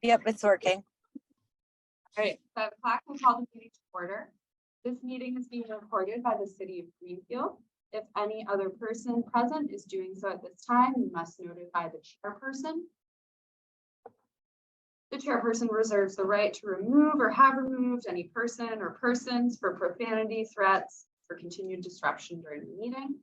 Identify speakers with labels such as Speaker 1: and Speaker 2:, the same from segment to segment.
Speaker 1: Yep, it's working.
Speaker 2: All right, so clock will call the meeting to order. This meeting is being recorded by the city of Greenfield. If any other person present is doing so at this time, you must notify the chairperson. The chairperson reserves the right to remove or have removed any person or persons for profanity, threats, or continued disruption during the meeting.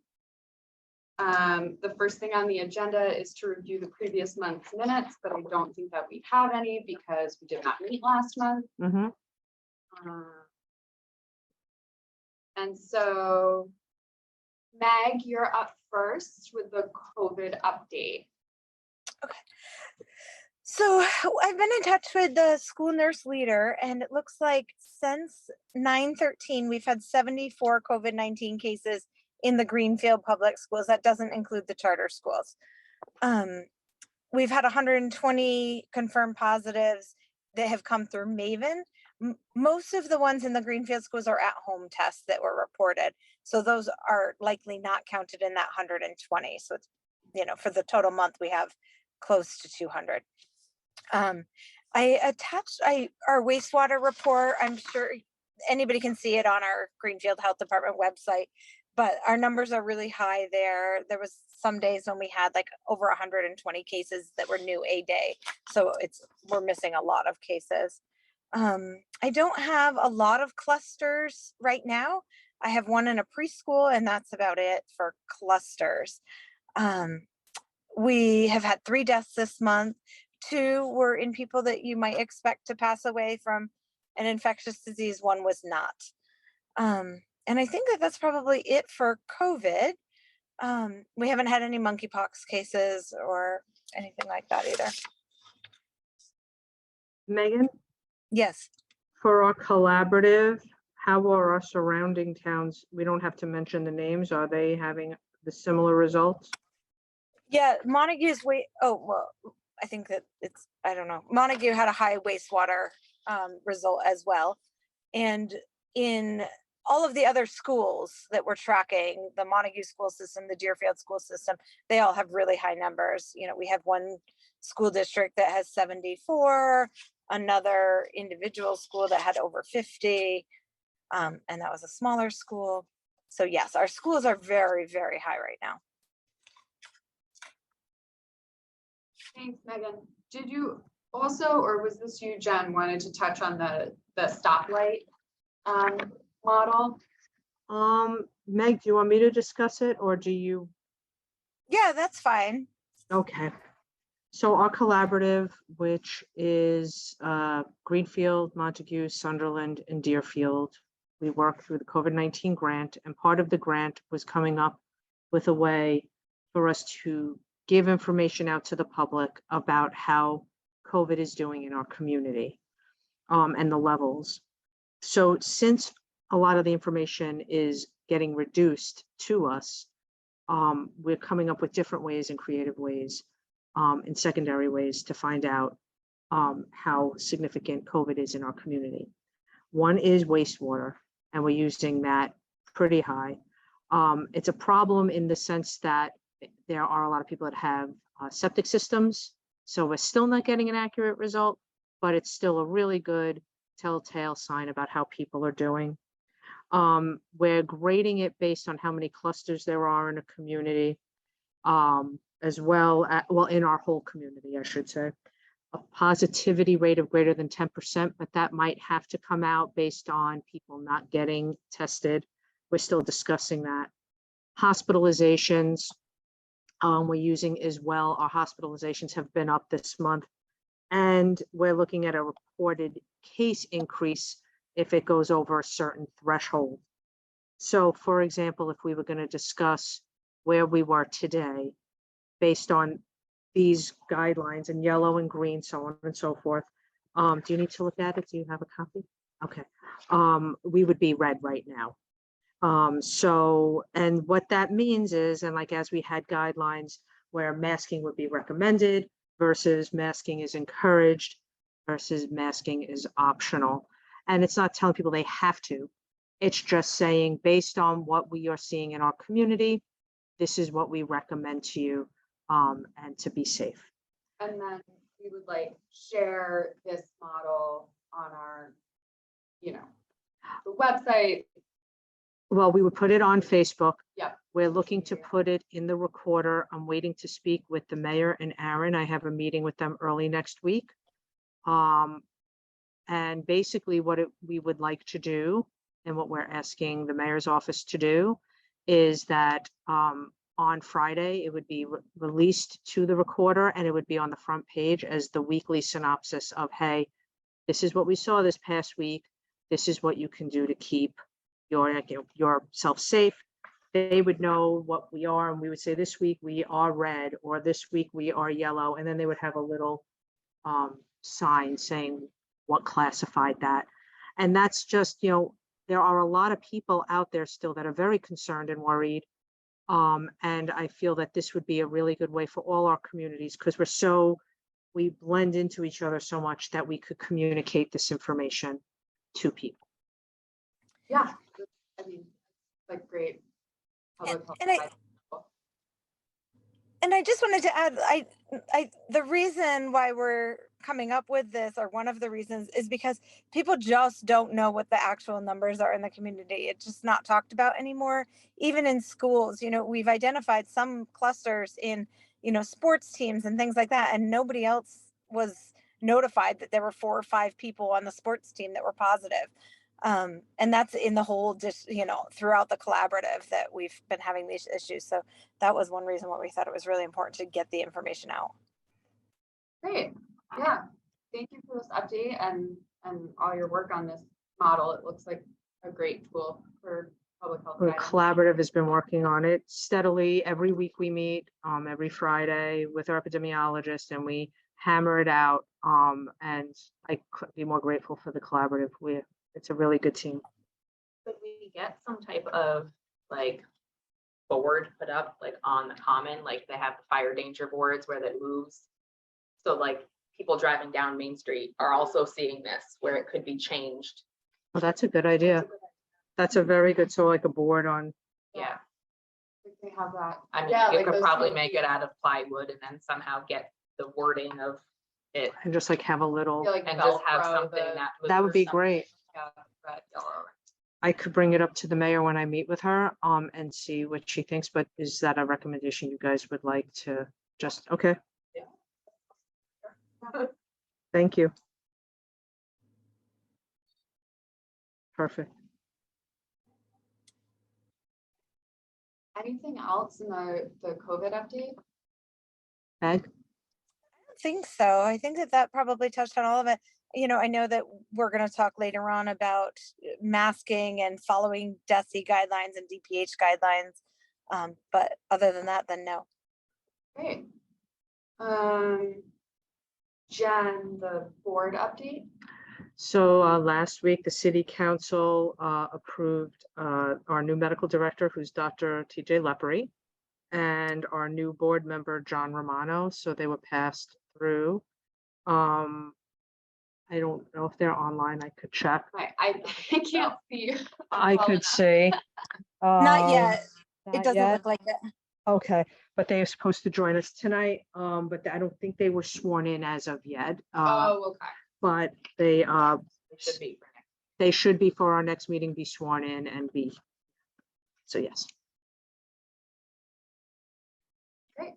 Speaker 2: The first thing on the agenda is to review the previous month's minutes, but I don't think that we have any because we did not meet last month. And so, Meg, you're up first with the COVID update.
Speaker 1: Okay. So I've been in touch with the school nurse leader, and it looks like since 9/13, we've had 74 COVID-19 cases in the Greenfield public schools. That doesn't include the charter schools. We've had 120 confirmed positives that have come through Maven. Most of the ones in the Greenfield schools are at-home tests that were reported. So those are likely not counted in that 120. So it's, you know, for the total month, we have close to 200. I attached our wastewater report. I'm sure anybody can see it on our Greenfield Health Department website, but our numbers are really high there. There was some days when we had like over 120 cases that were new a day. So we're missing a lot of cases. I don't have a lot of clusters right now. I have one in a preschool, and that's about it for clusters. We have had 3 deaths this month. 2 were in people that you might expect to pass away from an infectious disease. 1 was not. And I think that that's probably it for COVID. We haven't had any monkeypox cases or anything like that either.
Speaker 3: Megan?
Speaker 1: Yes.
Speaker 3: For our collaborative, how are our surrounding towns? We don't have to mention the names. Are they having the similar results?
Speaker 1: Yeah, Montague's I think that I don't know. Montague had a high wastewater result as well. And in all of the other schools that we're tracking, the Montague school system, the Deerfield school system, they all have really high numbers. You know, we have one school district that has 74, another individual school that had over 50, and that was a smaller school. So yes, our schools are very, very high right now.
Speaker 2: Thanks, Megan. Did you also, or was this you, Jen, wanted to touch on the stoplight model?
Speaker 3: Meg, do you want me to discuss it, or do you?
Speaker 1: Yeah, that's fine.
Speaker 3: Okay. So our collaborative, which is Greenfield, Montague, Sunderland, and Deerfield, we worked through the COVID-19 grant, and part of the grant was coming up with a way for us to give information out to the public about how COVID is doing in our community and the levels. So since a lot of the information is getting reduced to us, we're coming up with different ways and creative ways and secondary ways to find out how significant COVID is in our community. One is wastewater, and we're using that pretty high. It's a problem in the sense that there are a lot of people that have septic systems, so we're still not getting an accurate result, but it's still a really good telltale sign about how people are doing. We're grading it based on how many clusters there are in a community, as well in our whole community, I should say. A positivity rate of greater than 10%, but that might have to come out based on people not getting tested. We're still discussing that. Hospitalizations, we're using as well. Our hospitalizations have been up this month, and we're looking at a reported case increase if it goes over a certain threshold. So for example, if we were going to discuss where we were today based on these guidelines in yellow and green, so on and so forth, do you need to look at it? Do you have a copy? Okay. We would be red right now. And what that means is, and like as we had guidelines where masking would be recommended versus masking is encouraged versus masking is optional. And it's not telling people they have to, it's just saying based on what we are seeing in our community, this is what we recommend to you and to be safe.
Speaker 2: And then we would like share this model on our, you know, the website.
Speaker 3: Well, we would put it on Facebook.
Speaker 2: Yep.
Speaker 3: We're looking to put it in the recorder. I'm waiting to speak with the mayor and Aaron. I have a meeting with them early next week. And basically we would like to do, and what we're asking the mayor's office to do, is that on Friday, it would be released to the recorder, and it would be on the front page as the weekly synopsis of, hey, this is what we saw this past week. This is what you can do to keep yourself safe. They would know what we are, and we would say this week we are red, or this week we are yellow, and then they would have a little sign saying what classified that. And that's just, you know, there are a lot of people out there still that are very concerned and worried. And I feel that this would be a really good way for all our communities, because we blend into each other so much that we could communicate this information to people.
Speaker 2: Yeah, I mean, like great. Public health advice.
Speaker 1: And I just wanted to add, the reason why we're coming up with this, or one of the reasons, is because people just don't know what the actual numbers are in the community. It's just not talked about anymore. Even in schools, you know, we've identified some clusters in, you know, sports teams and things like that, and nobody else was notified that there were 4 or 5 people on the sports team that were positive. And that's in the whole, you know, throughout the collaborative that we've been having these issues. So that was one reason why we thought it was really important to get the information out.
Speaker 2: Great. Yeah. Thank you for this update and all your work on this model. It looks like a great tool for public health.
Speaker 3: The collaborative has been working on it steadily. Every week we meet, every Friday with our epidemiologist, and we hammer it out. And I couldn't be more grateful for the collaborative. It's a really good team.
Speaker 4: Could we get some type of like board put up like on the common, like they have the fire danger boards where that moves? So like people driving down Main Street are also seeing this, where it could be changed.
Speaker 3: Well, that's a good idea. That's a very good, so like a board on.
Speaker 4: Yeah.
Speaker 2: They have that.
Speaker 4: I mean,
Speaker 2: Yeah,
Speaker 4: you
Speaker 2: like
Speaker 4: could
Speaker 2: those
Speaker 4: probably
Speaker 2: things
Speaker 4: make it out of plywood and then somehow get the wording of it
Speaker 3: And just like have a little,
Speaker 2: Yeah, like
Speaker 4: and just have
Speaker 2: Velcro,
Speaker 4: something
Speaker 3: that would be
Speaker 4: something.
Speaker 3: great.
Speaker 2: Yeah, red, yellow.
Speaker 3: I could bring it up to the mayor when I meet with her, and see what she thinks, but is that a recommendation you guys would like to just, okay, thank you. Perfect.
Speaker 2: Anything else in the COVID update?
Speaker 3: Meg?
Speaker 1: I don't think so. I think that probably touched on all of it. You know, I know that we're going to talk later on about masking and following DESI guidelines and DPH guidelines. But other than that, then no.
Speaker 2: Great. Jen, the board update?
Speaker 3: So last week, the city council approved our new medical director, who's Dr. TJ Lepery, and our new board member, John Romano. So they were passed through. I don't know if they're online. I could check.
Speaker 2: I can't see.
Speaker 3: I could see.
Speaker 1: Not yet. It
Speaker 3: Not
Speaker 1: doesn't
Speaker 3: yet.
Speaker 1: look like it.
Speaker 3: Okay, but they are supposed to join us tonight. But I don't think they were sworn in as of yet.
Speaker 2: Oh, okay.
Speaker 3: But they
Speaker 4: It should be.
Speaker 3: they should be for our next meeting, be sworn in and be. So yes.
Speaker 2: Great.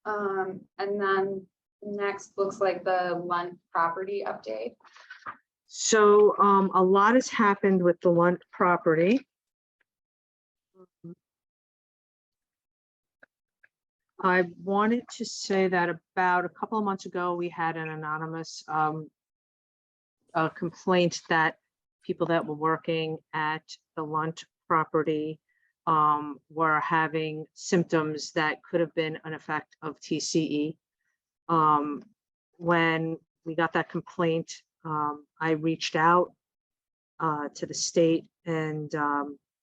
Speaker 2: And then next looks like the Lunt property update.
Speaker 3: So a lot has happened with the Lunt property. I wanted to say that about a couple of months ago, we had an anonymous complaint that people that were working at the Lunt property were having symptoms that could have been an effect of TCE. When we got that complaint, I reached out to the state and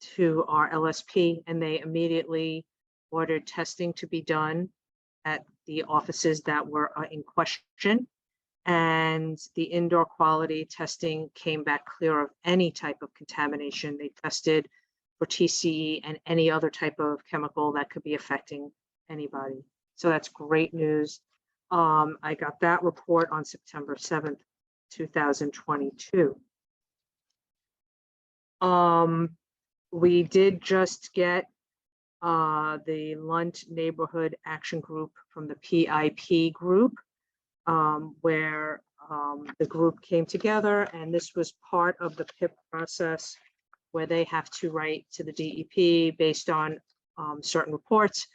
Speaker 3: to our LSP, and they immediately ordered testing to be done at the offices that were in question. And the indoor quality testing came back clear of any type of contamination. They tested for TCE and any other type of chemical that could be affecting anybody. So that's great news. I got that report on September 7th, 2022. We did just get the Lunt Neighborhood Action Group from the PIP group, where the group came together, and this was part of the PIP process where they have to write to the DEP based on certain reports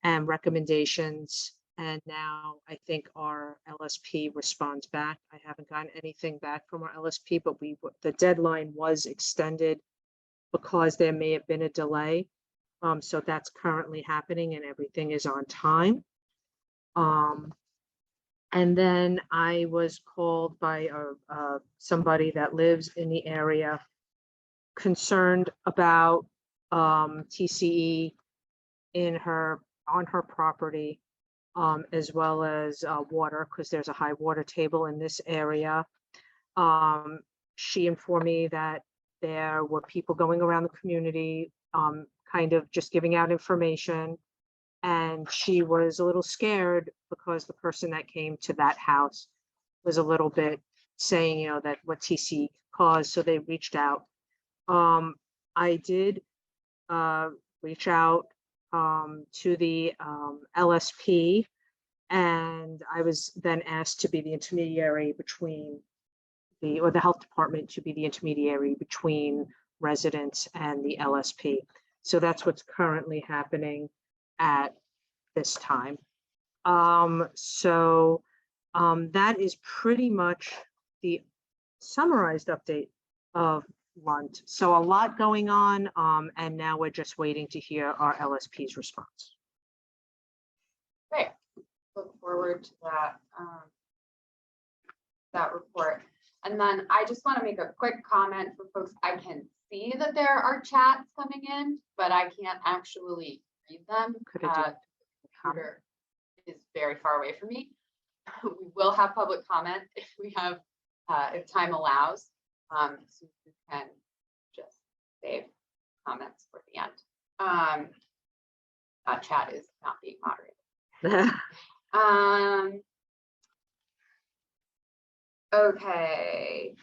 Speaker 3: and recommendations. And now I think our LSP responds back. I haven't gotten anything back from our LSP, but the deadline was extended because there may have been a delay. So that's currently happening and everything is on time. And then I was called by somebody that lives in the area concerned about TCE on her property, as well as water, because there's a high water table in this area. She informed me that there were people going around the community, kind of just giving out information. And she was a little scared because the person that came to that house was a little bit saying, you know, that what TCE caused. So they reached out. I did reach out to the LSP, and I was then asked to be the intermediary between the health department to be the intermediary between residents and the LSP. So that's what's currently happening at this time. That is pretty much the summarized update of Lunt. So a lot going on, and now we're just waiting to hear our LSP's response.
Speaker 2: Great. Look forward to that report. And then I just want to make a quick comment for folks. I can see that there are chats coming in, but I can't actually read them. The computer is very far away from me. We will have public comment if we have, if time allows. So you can just save comments for the end. Chat is not being moderated. Okay.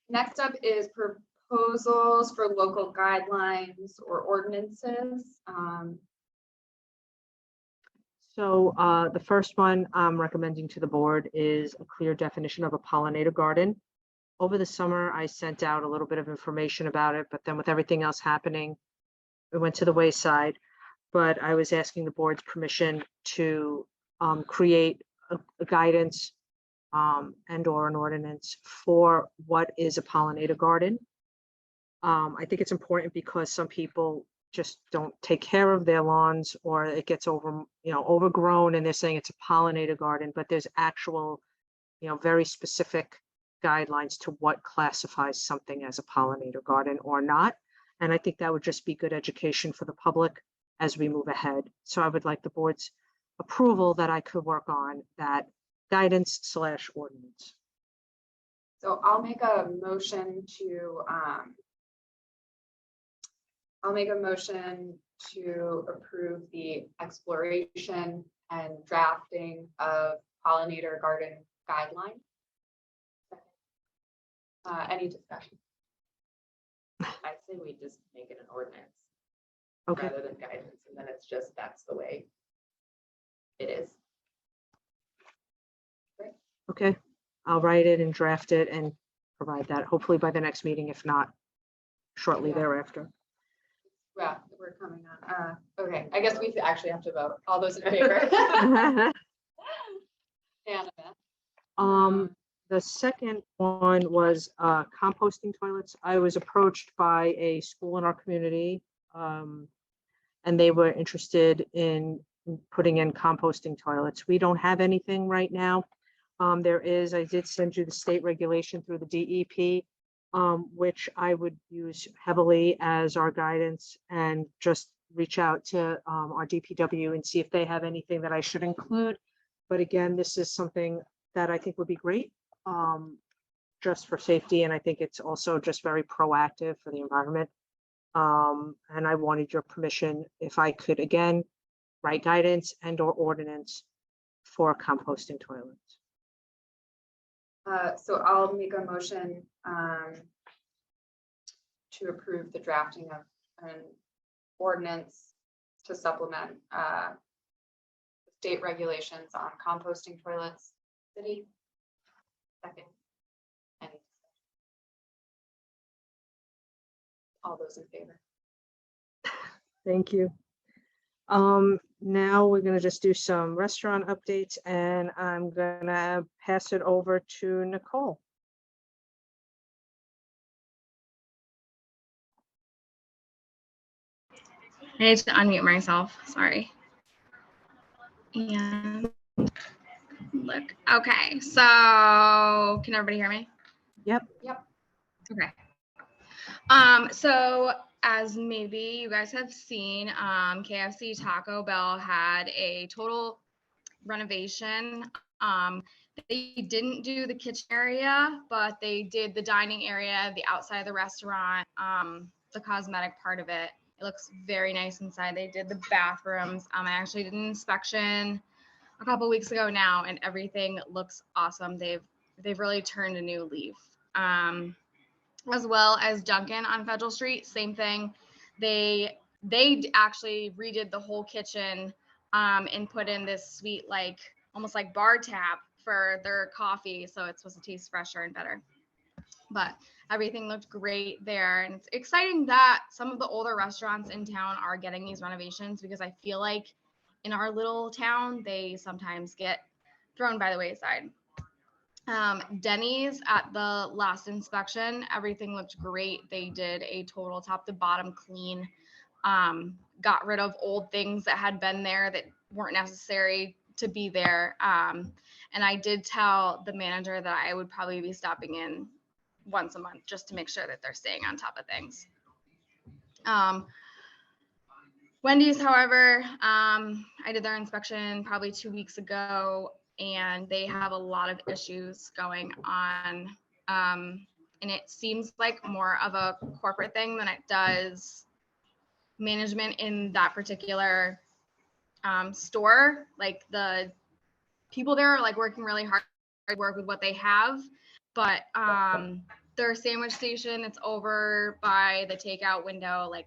Speaker 2: Next up is proposals for local guidelines or ordinances.
Speaker 3: So the first one I'm recommending to the board is a clear definition of a pollinator garden. Over the summer, I sent out a little bit of information about it, but then with everything else happening, it went to the wayside. But I was asking the board's permission to create a guidance and or an ordinance for what is a pollinator garden. I think it's important because some people just don't take care of their lawns, or it gets overgrown, and they're saying it's a pollinator garden, but there's actual, very specific guidelines to what classifies something as a pollinator garden or not. And I think that would just be good education for the public as we move ahead. So I would like the board's approval that I could work on that guidance / ordinance.
Speaker 2: So I'll make a motion to approve the exploration and drafting of pollinator garden guidelines. Any discussion?
Speaker 4: I'd say we just make it an ordinance
Speaker 3: Okay.
Speaker 4: rather than guidance, and then it's just, that's the way it is.
Speaker 3: Okay, I'll write it and draft it and provide that hopefully by the next meeting, if not shortly thereafter.
Speaker 2: Yeah, we're coming on. Okay, I guess we actually have to vote. All those in favor?
Speaker 3: The second one was composting toilets. I was approached by a school in our community, and they were interested in putting in composting toilets. We don't have anything right now. I did send you the state regulation through the DEP, which I would use heavily as our guidance, and just reach out to our DPW and see if they have anything that I should include. But again, this is something that I think would be great, just for safety. And I think it's also just very proactive for the environment. And I wanted your permission if I could, again, write guidance and or ordinance for composting toilets.
Speaker 2: So I'll make a motion to approve the drafting of an ordinance to supplement state regulations on composting toilets. City. Second. And all those in favor.
Speaker 3: Thank you. Now we're gonna just do some restaurant updates, and I'm gonna pass it over to Nicole.
Speaker 5: I need to unmute myself, sorry. And look, okay, so can everybody hear me?
Speaker 3: Yep.
Speaker 5: Okay. So as maybe you guys have seen, KFC Taco Bell had a total renovation. They didn't do the kitchen area, but they did the dining area, the outside of the restaurant, the cosmetic part of it. It looks very nice inside. They did the bathrooms. I actually did an inspection a couple weeks ago now, and everything looks awesome. They've really turned a new leaf. As well as Dunkin' on Federal Street, same thing. They actually redid the whole kitchen and put in this sweet, like almost like bar tap for their coffee, so it's supposed to taste fresher and better. But everything looked great there, and it's exciting that some of the older restaurants in town are getting these renovations, because I feel like in our little town they sometimes get thrown by the wayside. Denny's, at the last inspection, everything looked great. They did a total top to bottom clean, got rid of old things that had been there that weren't necessary to be there. And I did tell the manager that I would probably be stopping in once a month just to make sure that they're staying on top of things. Wendy's, however, I did their inspection probably 2 weeks ago, and they have a lot of issues going on. And it seems like more of a corporate thing than it does management in that particular store. Like, the people there are like working really hard to work with what they have, but their sandwich station that's over by the takeout window, like,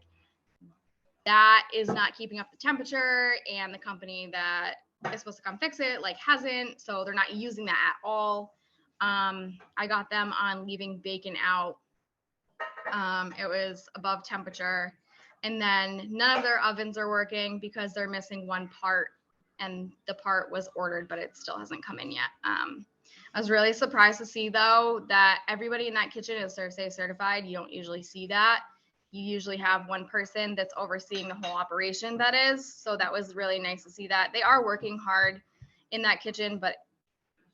Speaker 5: that is not keeping up the temperature, and the company that is supposed to come fix it like hasn't, so they're not using that at all. I got them on leaving bacon out. It was above temperature, and then none of their ovens are working because they're missing one part, and the part was ordered but it still hasn't come in yet. I was really surprised to see though that everybody in that kitchen is ServSafe certified. You don't usually see that. You usually have one person that's overseeing the whole operation, that is. So that was really nice to see that. They are working hard in that kitchen, but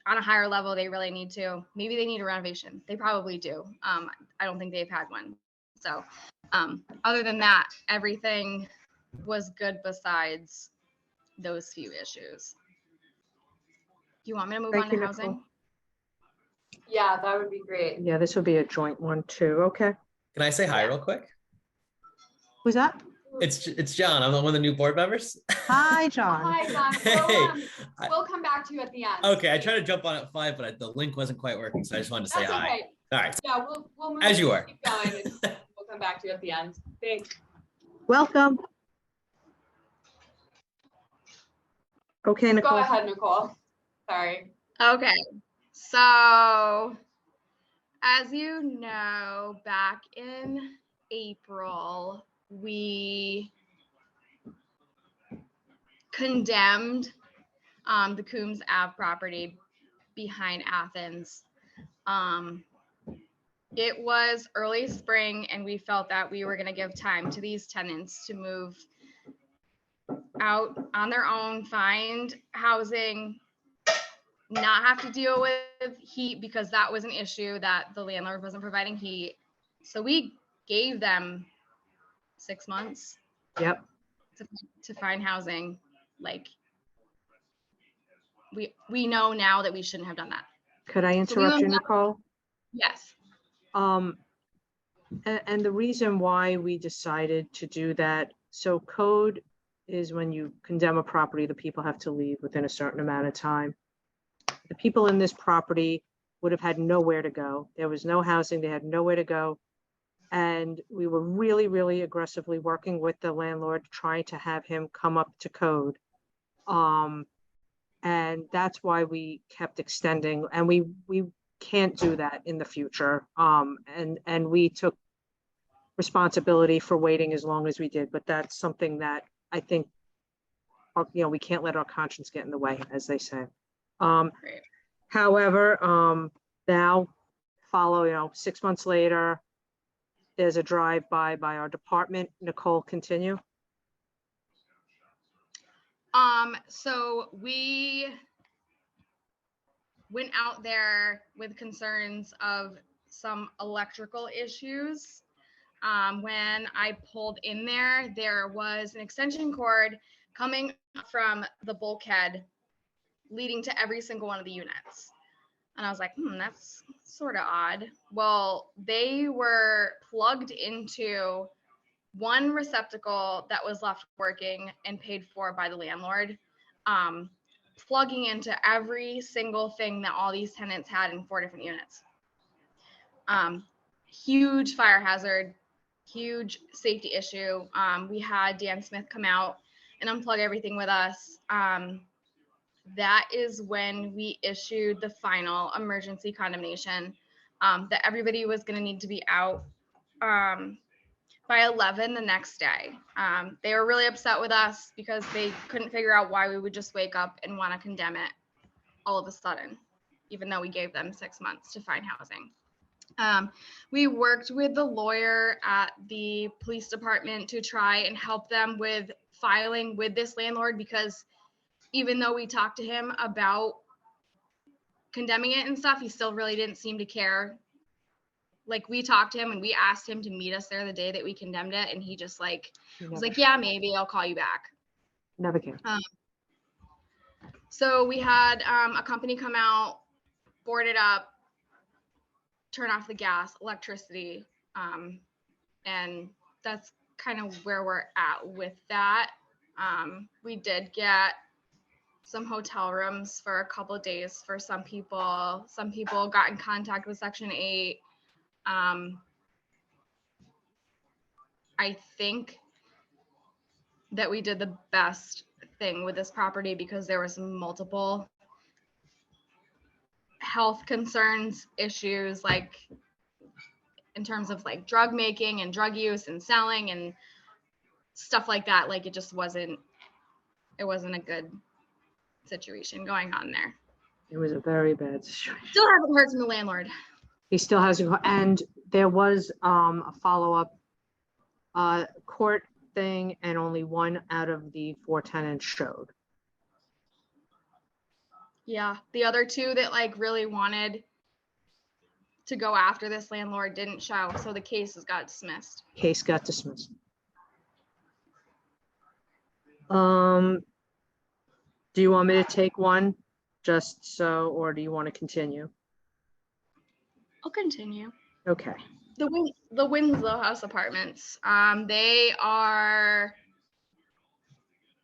Speaker 5: on a higher level, they really need to. Maybe they need a renovation. They probably do. I don't think they've had one. So other than that, everything was good besides those few issues. Do you want me to move
Speaker 3: Thank
Speaker 5: on to
Speaker 3: you,
Speaker 5: housing?
Speaker 3: Nicole.
Speaker 2: Yeah, that would be great.
Speaker 3: Yeah, this will be a joint one too. Okay.
Speaker 6: Can I say hi real quick?
Speaker 3: Who's that?
Speaker 6: It's John. I'm one of the new board members.
Speaker 3: Hi, John.
Speaker 2: Hi, John.
Speaker 6: Hey.
Speaker 2: We'll come back to you at the end.
Speaker 6: Okay, I tried to jump on at 5, but the link wasn't quite working, so I just wanted to say
Speaker 2: That's
Speaker 6: hi.
Speaker 2: okay.
Speaker 6: All right.
Speaker 2: Yeah, we'll move.
Speaker 6: As you are.
Speaker 2: Keep going, and we'll come back to you at the end. Thanks.
Speaker 3: Welcome. Okay,
Speaker 2: Go
Speaker 3: Nicole.
Speaker 2: ahead, Nicole. Sorry.
Speaker 5: Okay, so as you know, back in April, we condemned the Coombs Ave property behind Athens. It was early spring, and we felt that we were going to give time to these tenants to move out on their own, find housing, not have to deal with heat, because that was an issue that the landlord wasn't providing heat. So we gave them 6 months.
Speaker 3: Yep.
Speaker 5: To find housing. Like, we know now that we shouldn't have done that.
Speaker 3: Could I interrupt you, Nicole?
Speaker 5: Yes.
Speaker 3: And the reason why we decided to do that, so code is when you condemn a property, the people have to leave within a certain amount of time. The people in this property would have had nowhere to go. There was no housing, they had nowhere to go. And we were really, really aggressively working with the landlord, trying to have him come up to code. And that's why we kept extending, and we can't do that in the future. And we took responsibility for waiting as long as we did, but that's something that I think, we can't let our conscience get in the way, as they say.
Speaker 5: Great.
Speaker 3: However, now follow, 6 months later, there's a drive-by by our department. Nicole, continue.
Speaker 5: So we went out there with concerns of some electrical issues. When I pulled in there, there was an extension cord coming from the bulkhead leading to every single one of the units. And I was like, that's sort of odd. Well, they were plugged into one receptacle that was left working and paid for by the landlord, plugging into every single thing that all these tenants had in 4 different units. Huge fire hazard, huge safety issue. We had Dan Smith come out and unplug everything with us. That is when we issued the final emergency condemnation, that everybody was going to need to be out by 11 the next day. They were really upset with us because they couldn't figure out why we would just wake up and want to condemn it all of a sudden, even though we gave them 6 months to find housing. We worked with the lawyer at the police department to try and help them with filing with this landlord, because even though we talked to him about condemning it and stuff, he still really didn't seem to care. Like, we talked to him and we asked him to meet us there the day that we condemned it, and he just was like, yeah, maybe I'll call you back.
Speaker 3: Never came.
Speaker 5: So we had a company come out, board it up, turn off the gas, electricity, and that's kind of where we're at with that. We did get some hotel rooms for a couple of days for some people. Some people got in contact with Section 8. I think that we did the best thing with this property because there was multiple health concerns, issues, like in terms of like drug making and drug use and selling and stuff like that. Like, it just wasn't a good situation going on there.
Speaker 3: It was a very bad situation.
Speaker 5: Still haven't heard from the landlord.
Speaker 3: He still hasn't, and there was a follow-up court thing, and only 1 out of the 4 tenants showed.
Speaker 5: Yeah, the other 2 that like really wanted to go after this landlord didn't show, so the cases got dismissed.
Speaker 3: Case got dismissed. Do you want me to take one just so, or do you want to continue?
Speaker 5: I'll continue.
Speaker 3: Okay.
Speaker 5: The Winslow House Apartments. They are,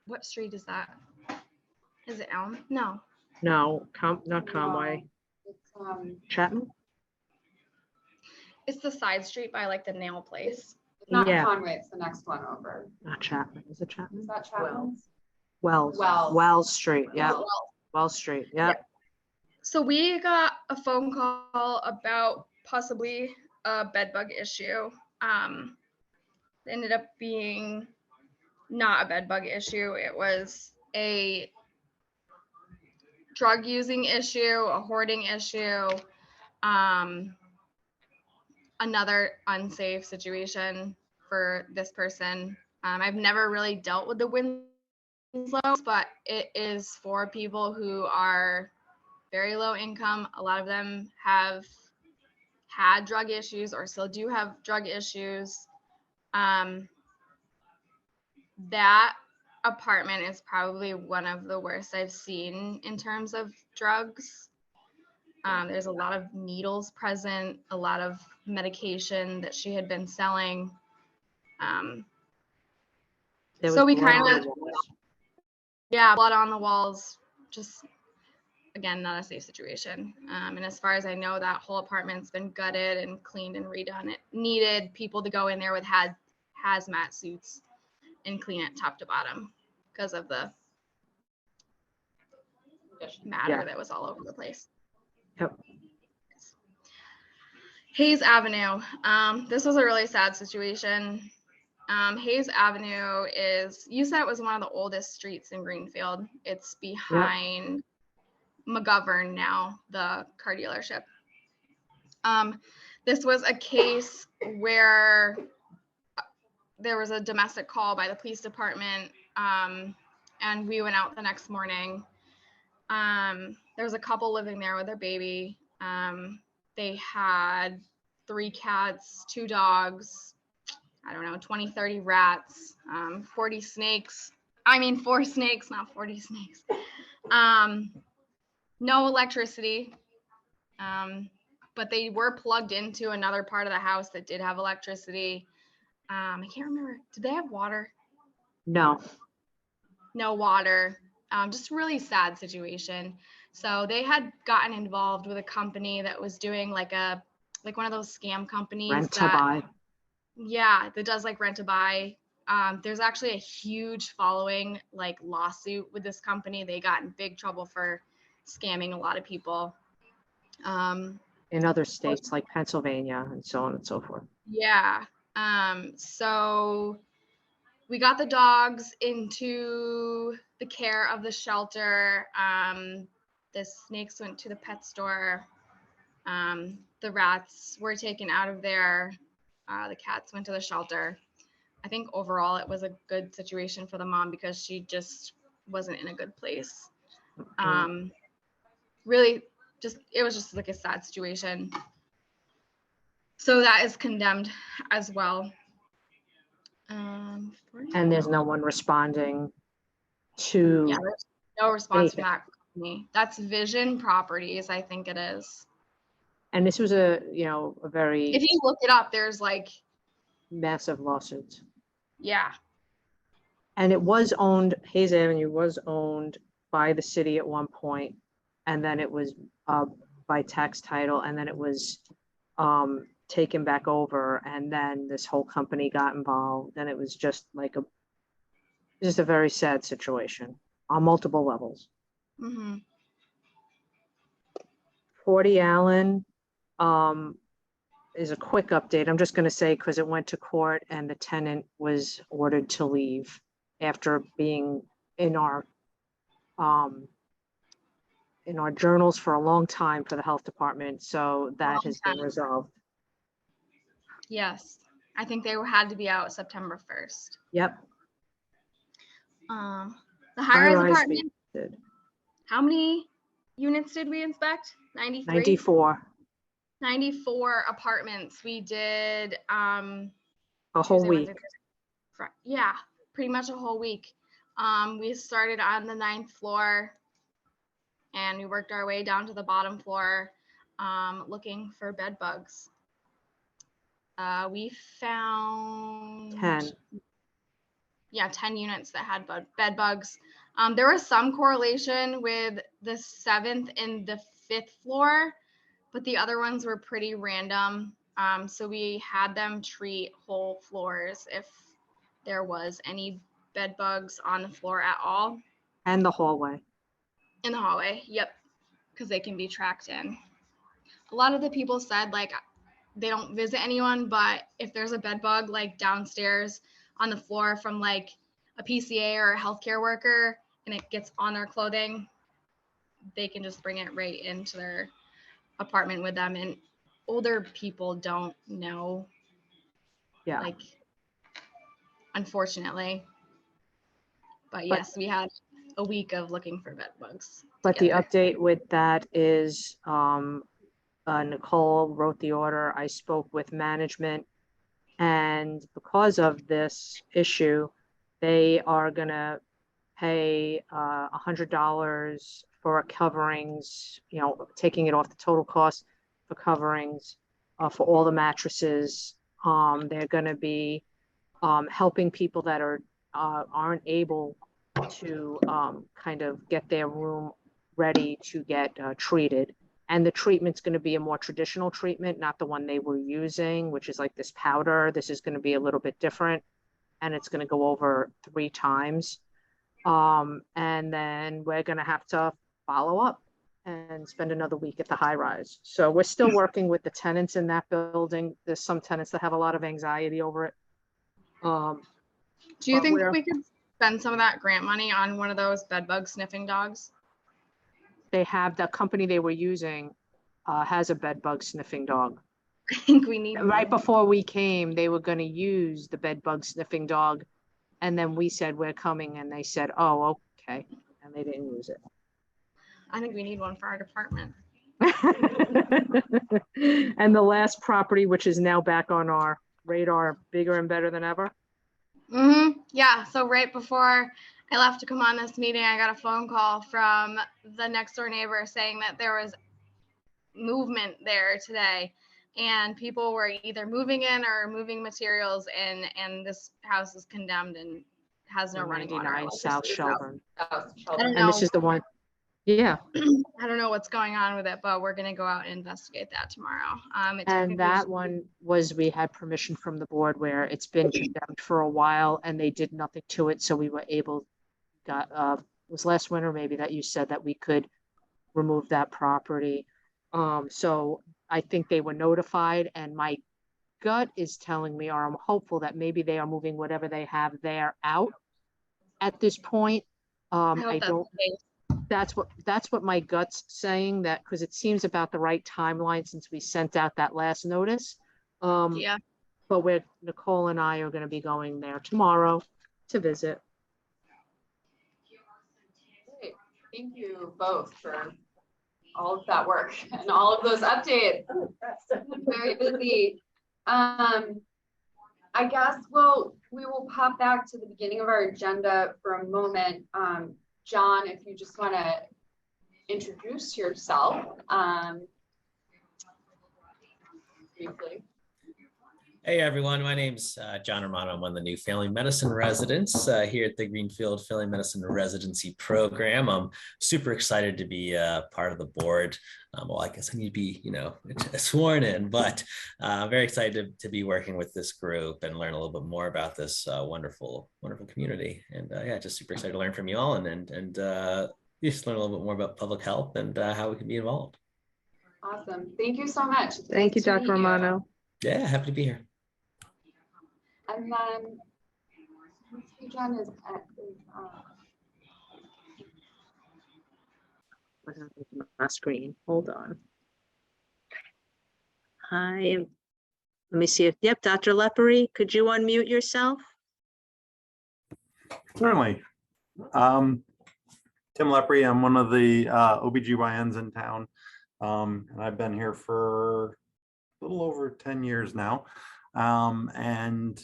Speaker 5: what street is that? Is it Elm? No.
Speaker 3: No, not Conway.
Speaker 2: It's
Speaker 3: Chapman?
Speaker 5: It's the side street by like the nail place.
Speaker 2: it's not
Speaker 3: Yeah.
Speaker 2: Conway, it's the next one over.
Speaker 3: Not Chapman. Is it
Speaker 2: Is
Speaker 3: Chapman?
Speaker 2: that Chapman's?
Speaker 3: Wells.
Speaker 2: Wells.
Speaker 3: Wells Street. Yeah.
Speaker 5: Well,
Speaker 3: Wells Street. Yep.
Speaker 5: so we got a phone call about possibly a bed bug issue. It ended up being not a bed bug issue. It was a drug using issue, a hoarding issue, another unsafe situation for this person. I've never really dealt with the Winslows, but it is for people who are very low income. A lot of them have had drug issues or still do have drug issues. That apartment is probably one of the worst I've seen in terms of drugs. There's a lot of needles present, a lot of medication that she had been selling.
Speaker 3: There
Speaker 5: So
Speaker 3: was
Speaker 5: we kind
Speaker 3: blood
Speaker 5: of,
Speaker 3: on the walls.
Speaker 5: Yeah, blood on the walls, just, again, not a safe situation. And as far as I know, that whole apartment's been gutted and cleaned and redone. It needed people to go in there with hazmat suits and clean it top to bottom because of the matter that was all over the place.
Speaker 3: Yep.
Speaker 5: Hayes Avenue. This was a really sad situation. Hayes Avenue you said it was one of the oldest streets in Greenfield. It's behind McGovern now, the car dealership. This was a case where there was a domestic call by the police department, and we went out the next morning. There was a couple living there with their baby. They had 3 cats, 2 dogs, I don't know, 20, 30 rats, 40 snakes. I mean, 4 snakes, not 40 snakes. No electricity, but they were plugged into another part of the house that did have electricity. I can't remember. Did they have water?
Speaker 3: No.
Speaker 5: No water. Just a really sad situation. So they had gotten involved with a company that was doing like one of those scam companies.
Speaker 3: Rent to buy.
Speaker 5: Yeah, that does like rent to buy. There's actually a huge following, like lawsuit with this company. They got in big trouble for scamming a lot of people.
Speaker 3: In other states like Pennsylvania and so on and so forth.
Speaker 5: Yeah. So we got the dogs into the care of the shelter. The snakes went to the pet store. The rats were taken out of there. The cats went to the shelter. I think overall it was a good situation for the mom because she just wasn't in a good place. Really, it was just like a sad situation. So that is condemned as well.
Speaker 3: And there's no one responding to.
Speaker 5: Yeah, there's no response from
Speaker 3: anything.
Speaker 5: that company. That's Vision Properties, I think it is.
Speaker 3: And this was a very
Speaker 5: If you look it up, there's like
Speaker 3: massive lawsuits.
Speaker 5: Yeah.
Speaker 3: And it was owned, Hayes Avenue was owned by the city at one point, and then it was by tax title, and then it was taken back over, and then this whole company got involved, and it was just like a very sad situation on multiple levels.
Speaker 5: Mm-hmm.
Speaker 3: 40 Allen is a quick update. I'm just going to say because it went to court and the tenant was ordered to leave after being in our journals for a long time for the health department. So that has been resolved.
Speaker 5: Yes, I think they had to be out September 1st.
Speaker 3: Yep.
Speaker 5: The high-rise apartment. How many units did we inspect? 93?
Speaker 3: 94.
Speaker 5: 94 apartments. We did
Speaker 3: a whole week.
Speaker 5: Yeah, pretty much a whole week. We started on the 9th floor and we worked our way down to the bottom floor looking for bed bugs. We found
Speaker 3: 10.
Speaker 5: Yeah, 10 units that had bed bugs. There was some correlation with the 7th and the 5th floor, but the other ones were pretty random. So we had them treat whole floors if there was any bed bugs on the floor at all.
Speaker 3: And the hallway.
Speaker 5: In the hallway, yep, because they can be tracked in. A lot of the people said like they don't visit anyone, but if there's a bed bug like downstairs on the floor from like a PCA or a healthcare worker and it gets on their clothing, they can just bring it right into their apartment with them. And older people don't know.
Speaker 3: Yeah.
Speaker 5: Like, unfortunately. But yes, we had a week of looking for bed bugs.
Speaker 3: But
Speaker 5: together.
Speaker 3: the update with that is Nicole wrote the order. I spoke with management, and because of this issue, they are going to pay $100 for coverings, taking it off the total cost for coverings for all the mattresses. They're going to be helping people that aren't able to kind of get their room ready to get treated. And the treatment's going to be a more traditional treatment, not the one they were using, which is like this powder. This is going to be a little bit different, and it's going to go over 3 times. And then we're going to have to follow up and spend another week at the high rise. So we're still working with the tenants in that building. There's some tenants that have a lot of anxiety over it.
Speaker 5: Do you
Speaker 3: But
Speaker 5: think
Speaker 3: we're-
Speaker 5: we could spend some of that grant money on one of those bed bug sniffing dogs?
Speaker 3: They have, the company they were using has a bed bug sniffing dog.
Speaker 5: I think we need
Speaker 3: Right
Speaker 5: one.
Speaker 3: before we came, they were going to use the bed bug sniffing dog. And then we said, we're coming. And they said, oh, okay. And they didn't use it.
Speaker 5: I think we need one for our department.
Speaker 3: And the last property, which is now back on our radar, bigger and better than ever.
Speaker 5: Yeah, so right before I left to come on this meeting, I got a phone call from the next door neighbor saying that there was movement there today, and people were either moving in or moving materials in, and this house is condemned and has no running water.
Speaker 3: 99 South Shelburne.
Speaker 5: I don't
Speaker 3: And
Speaker 5: know.
Speaker 3: this is the one, yeah.
Speaker 5: I don't know what's going on with it, but we're gonna go out and investigate that tomorrow. It
Speaker 3: And
Speaker 5: technically
Speaker 3: that
Speaker 5: should-
Speaker 3: one was, we had permission from the board where it's been condemned for a while and they did nothing to it. So we were able, it was last winter maybe that you said that we could remove that property. So I think they were notified, and my gut is telling me, or I'm hopeful that maybe they are moving whatever they have there out at this point.
Speaker 5: I hope
Speaker 3: I
Speaker 5: that's
Speaker 3: don't,
Speaker 5: the case.
Speaker 3: that's what my gut's saying, that because it seems about the right timeline since we sent out that last notice.
Speaker 5: Yeah.
Speaker 3: But Nicole and I are going to be going there tomorrow to visit.
Speaker 2: Great. Thank you both for all of that work and all of those updates. Very busy. I guess we will pop back to the beginning of our agenda for a moment. John, if you just want to introduce yourself briefly.
Speaker 6: Hey everyone, my name's John Romano. I'm one of the new family medicine residents here at the Greenfield Family Medicine Residency Program. I'm super excited to be part of the board. Well, I guess I need to be, sworn in, but very excited to be working with this group and learn a little bit more about this wonderful community. And yeah, just super excited to learn from you all and just learn a little bit more about public health and how we can be involved.
Speaker 2: Awesome. Thank you so much. It's
Speaker 3: Thank you,
Speaker 2: nice to
Speaker 3: Dr.
Speaker 2: meet
Speaker 3: Romano.
Speaker 6: Yeah, happy to be here.
Speaker 2: And then John is at
Speaker 3: What happened to my screen? Hold on. Hi. Let me see if, yep, Dr. Lepre, could you unmute yourself?
Speaker 7: Certainly. Tim Lepre, I'm one of the OBGYNs in town. And I've been here for a little over 10 years now. I'm kind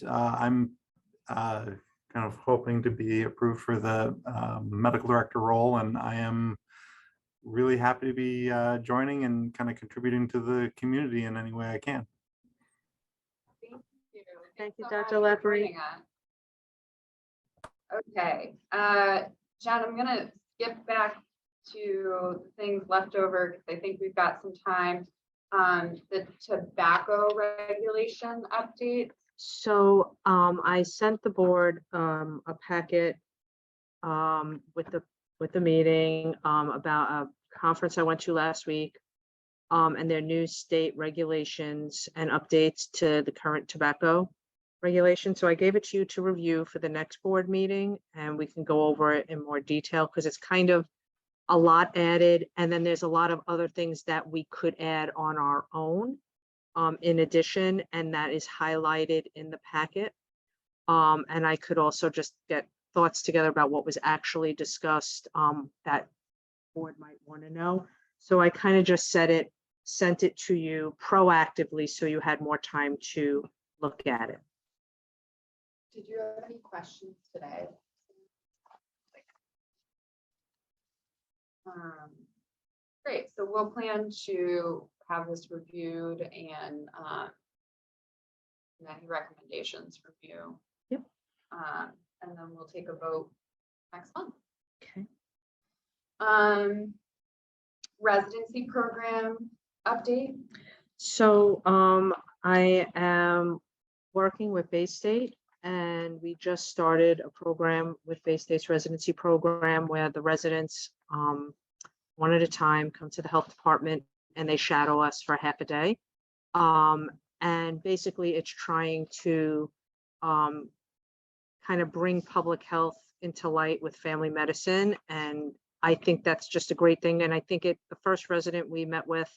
Speaker 7: of hoping to be approved for the medical director role, and I am really happy to be joining and kind of contributing to the community in any way I can.
Speaker 3: Thank you,
Speaker 2: so
Speaker 3: Dr.
Speaker 2: much for
Speaker 3: Lepre.
Speaker 2: joining us. Okay, John, I'm gonna skip back to the things left over because I think we've got some time. The tobacco regulation update.
Speaker 3: So I sent the board a packet with the meeting about a conference I went to last week and their new state regulations and updates to the current tobacco regulation. So I gave it to you to review for the next board meeting, and we can go over it in more detail because it's kind of a lot added. And then there's a lot of other things that we could add on our own in addition, and that is highlighted in the packet. And I could also just get thoughts together about what was actually discussed that board might want to know. So I kind of just sent it to you proactively so you had more time to look at it.
Speaker 2: Did you have any questions today? Great, so we'll plan to have this reviewed and any recommendations from you.
Speaker 3: Yep.
Speaker 2: And then we'll take a vote next month.
Speaker 3: Okay.
Speaker 2: Residency program update.
Speaker 3: So I am working with Bay State, and we just started a program with Bay State's residency program where the residents one at a time come to the health department and they shadow us for half a day. And basically it's trying to kind of bring public health into light with family medicine. And I think that's just a great thing. And I think the first resident we met with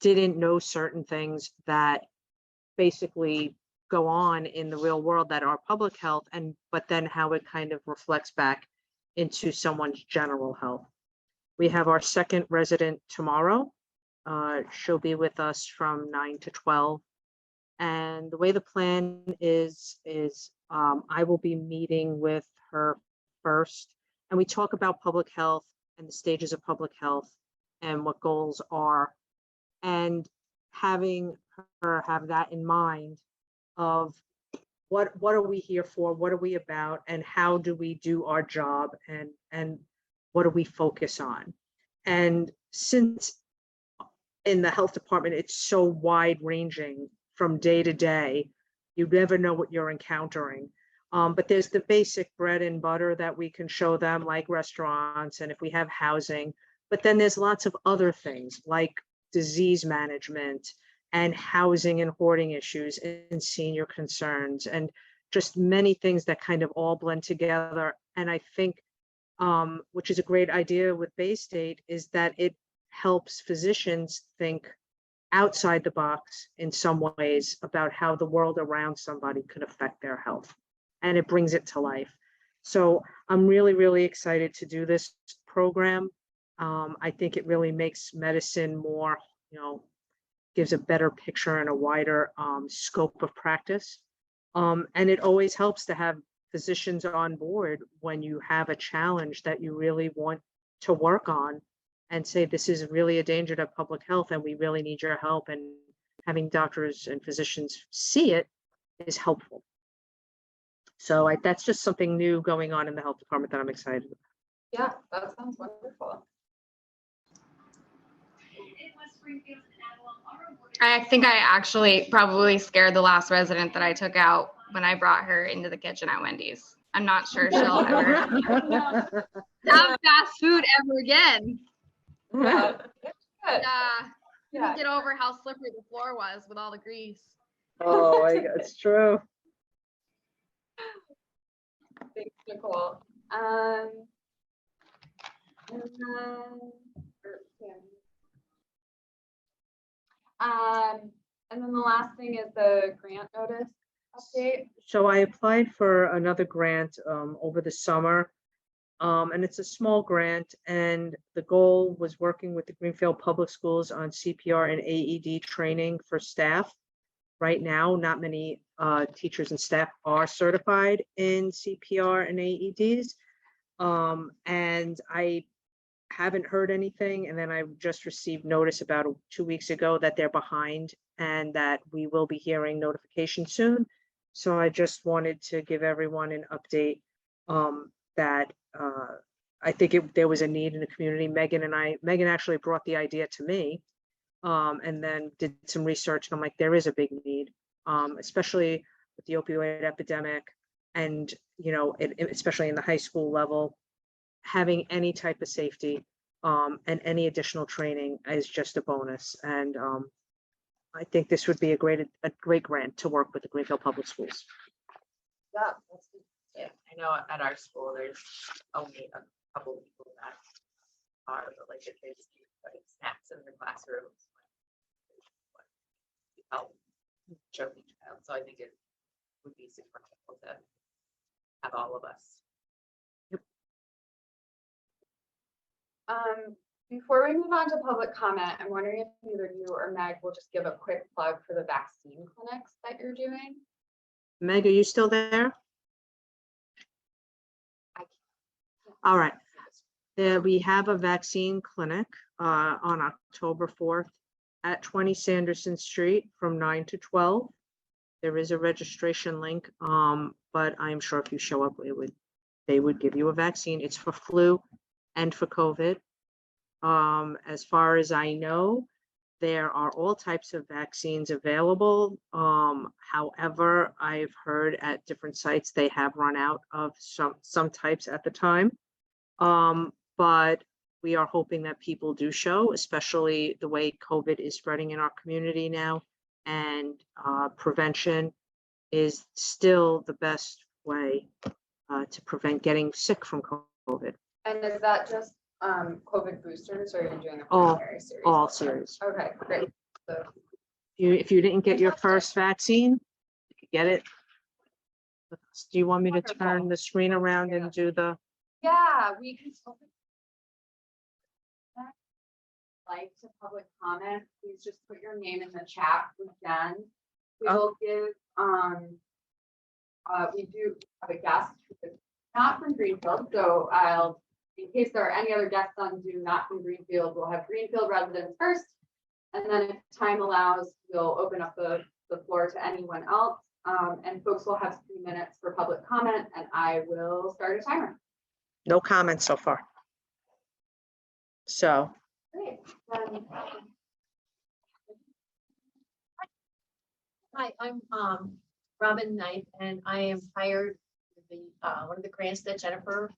Speaker 3: didn't know certain things that basically go on in the real world that are public health, but then how it kind of reflects back into someone's general health. We have our second resident tomorrow. She'll be with us from 9 to 12. And the way the plan is I will be meeting with her first, and we talk about public health and the stages of public health and what goals are, and having her have that in mind of what are we here for, what are we about, and how do we do our job, and what do we focus on. And since in the health department it's so wide ranging from day to day, you never know what you're encountering. But there's the basic bread and butter that we can show them, like restaurants, and if we have housing, but then there's lots of other things like disease management and housing and hoarding issues and senior concerns, and just many things that kind of all blend together. And I think, which is a great idea with Bay State, is that it helps physicians think outside the box in some ways about how the world around somebody could affect their health, and it brings it to life. So I'm really, really excited to do this program. I think it really makes medicine more, gives a better picture and a wider scope of practice. And it always helps to have physicians on board when you have a challenge that you really want to work on and say, this is really a danger to public health and we really need your help. And having doctors and physicians see it is helpful. So that's just something new going on in the health department that I'm excited about.
Speaker 2: Yeah, that sounds wonderful.
Speaker 5: I think I actually probably scared the last resident that I took out when I brought her into the kitchen at Wendy's. I'm not sure she'll ever have fast food ever again.
Speaker 2: Yeah. Good.
Speaker 5: Couldn't get over how slippery the floor was with all the grease.
Speaker 3: Oh, it's true.
Speaker 2: Thanks, Nicole. And then the last thing is the grant notice update.
Speaker 3: So I applied for another grant over the summer, and it's a small grant, and the goal was working with the Greenfield Public Schools on CPR and AED training for staff. Right now, not many teachers and staff are certified in CPR and AEDs, and I haven't heard anything. And then I just received notice about 2 weeks ago that they're behind and that we will be hearing notification soon. So I just wanted to give everyone an update that I think there was a need in the community. Megan actually brought the idea to me, and then did some research. And I'm like, there is a big need, especially with the opioid epidemic, and especially in the high school level. Having any type of safety and any additional training is just a bonus. And I think this would be a great grant to work with the Greenfield Public Schools.
Speaker 2: Yeah,
Speaker 4: Yeah, I know at our school, there's only a couple of people that are like the kids putting snacks in the classrooms. Help choking child. So I think it would be super helpful to have all of us.
Speaker 2: Before we move on to public comment, I'm wondering if either you or Meg will just give a quick plug for the vaccine clinics that you're doing.
Speaker 3: Meg, are you still there? All right. We have a vaccine clinic on October 4th at 20 Sanderson Street from 9 to 12. There is a registration link, but I'm sure if you show up, they would give you a vaccine. It's for flu and for COVID. As far as I know, there are all types of vaccines available. However, I've heard at different sites they have run out of some types at the time. But we are hoping that people do show, especially the way COVID is spreading in our community now, and prevention is still the best way to prevent getting sick from COVID.
Speaker 2: And is that just COVID boosters, or are you doing the
Speaker 3: All-
Speaker 2: primary series?
Speaker 3: All
Speaker 2: also?
Speaker 3: series.
Speaker 2: Okay, great. So,
Speaker 3: If you didn't get your first vaccine, you could get it. Do you want me to
Speaker 2: Wonderful.
Speaker 3: turn the screen around and do the?
Speaker 2: yeah, we can. Like to public comment, please just put your name in the chat with Jen. We will give, we do have a guest who is not from Greenfield, so I'll, in case there are any other guests on Zoom not from Greenfield, we'll have Greenfield residents first. And then if time allows, we'll open up the floor to anyone else. And folks will have 3 minutes for public comment, and I will start a timer.
Speaker 3: No comments so far. So.
Speaker 2: Great.
Speaker 8: Hi, I'm Robin Knight, and I am hired with the one of the grants that Jennifer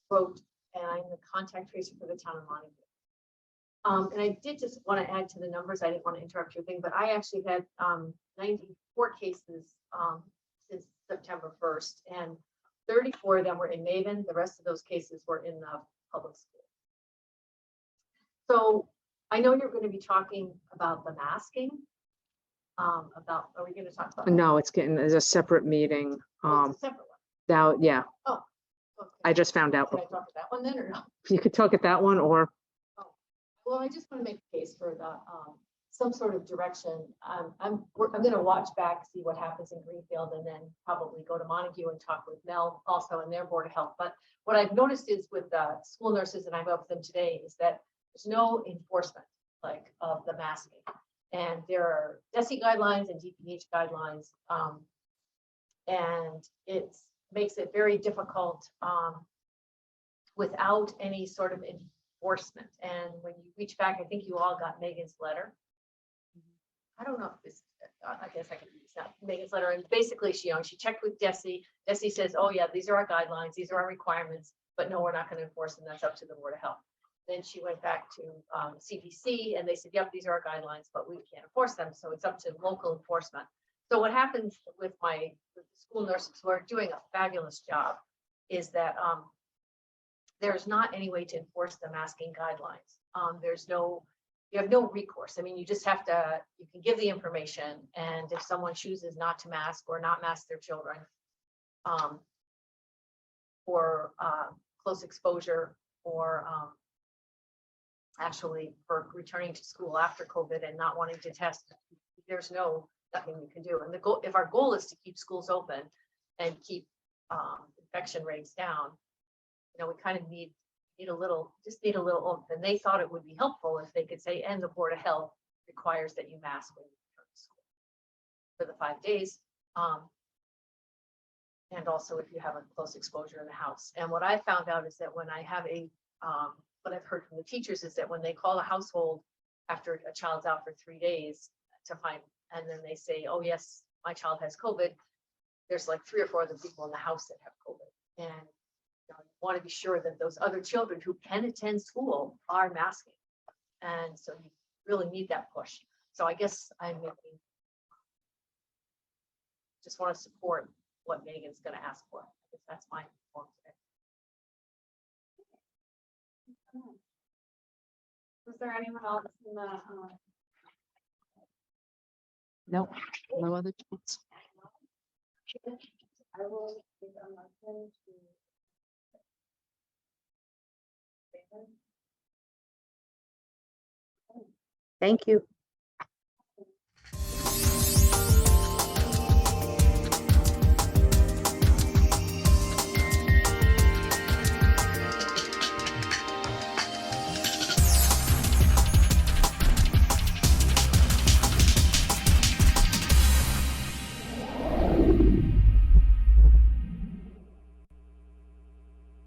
Speaker 8: wrote, and I'm the contact tracer for the town of Montague. And I did just want to add to the numbers. I didn't want to interrupt your thing, but I actually had 94 cases since September 1st, and 34 of them were in Maven. The rest of those cases were in the public school. So I know you're going to be talking about the masking. Are we going to talk about?
Speaker 3: No, it's getting, there's a separate meeting.
Speaker 8: It's a separate one.
Speaker 3: Now, yeah,
Speaker 8: Okay.
Speaker 3: I just found out.
Speaker 8: Can I talk about that one then or no?
Speaker 3: You could talk at that one, or
Speaker 8: Well, I just want to make a case for the some sort of direction. I'm going to watch back, see what happens in Greenfield, and then probably go to Montague and talk with Mel also in their Board of Health. But what I've noticed is with the school nurses, and I met with them today, is that there's no enforcement like of the masking. And there are DESI guidelines and DPH guidelines, and it makes it very difficult without any sort of enforcement. And when you reach back, I think you all got Megan's letter. I don't know if this, I guess I can use that, Megan's letter. And basically, she checked with DESI. DESI says, oh yeah, these are our guidelines, these are our requirements, but no, we're not going to enforce them. That's up to the Board of Health. Then she went back to CDC and they said, yep, these are our guidelines, but we can't enforce them. So it's up to local enforcement. So what happens with the school nurses who are doing a fabulous job is that there's not any way to enforce the masking guidelines. You have no recourse. I mean, you just have to, you can give the information, and if someone chooses not to mask or not mask their children for close exposure, or actually for returning to school after COVID and not wanting to test, there's nothing you can do. And the goal, if our goal is to keep schools open and keep infection rates down, we kind of need a little oomph. And they thought it would be helpful if they could say, and the Board of Health requires that you mask when you return to school for the 5 days. And also if you have a close exposure in the house. And what I found out is that when I have what I've heard from the teachers is that when they call a household after a child's out for 3 days to find, and then they say, oh yes, my child has COVID, there's like 3 or 4 other people in the house that have COVID. And you want to be sure that those other children who can attend school are masking. And so you really need that push. So I guess just want to support what Megan's going to ask for. I guess that's my point today.
Speaker 2: Was there anyone else in the?
Speaker 3: no other tweets.
Speaker 2: I will take a motion to.
Speaker 3: Thank you.